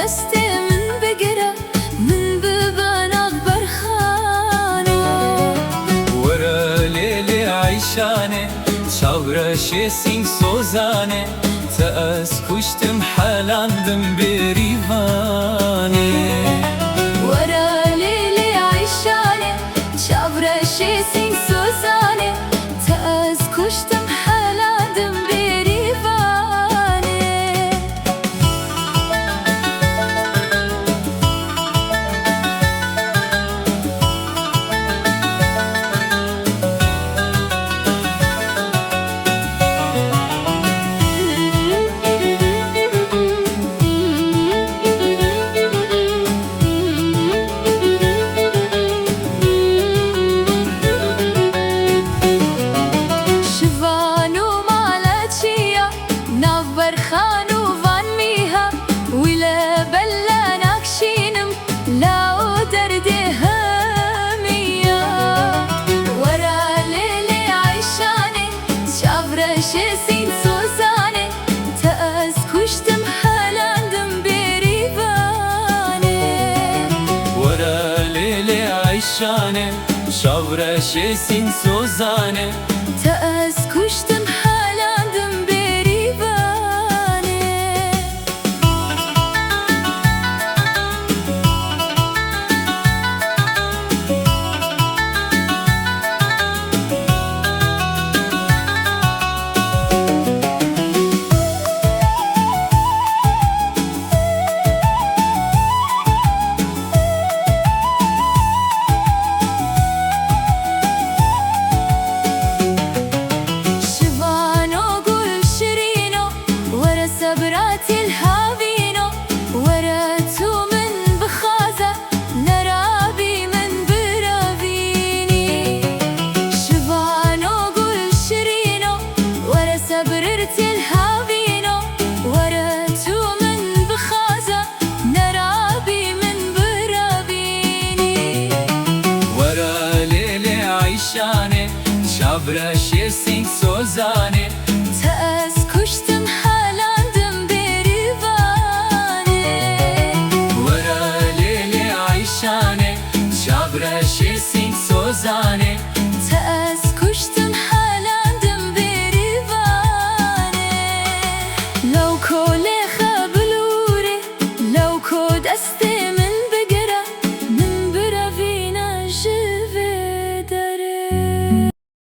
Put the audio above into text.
دسته من بگره من ببناغ برخانه ورا لیلی عیشانه چاورش سین سوزانه تأس کشتم حلاندم بریوانه ورا لیلی عیشانه چاورش سین سوزانه تأس کشتم حلاندم بریوانه برخانو وان میها ولا بلا ناكشينم لا درد هميا ورا ليلي عيشاني شافرش سين سوزاني تأس كشتم حلاندم بريفاني ورا لیلی عیشانه چاورش سین سوزانه تأس كشتم حلاندم بريفاني صبرات الهافينو وراتو من بخازة نرابي من برافيني شفانو قول شرينو ورا صبرت الهافينو وراتو من بخازة نرابي من برافيني ورا لیلی عیشانه چاورش سین سوزانه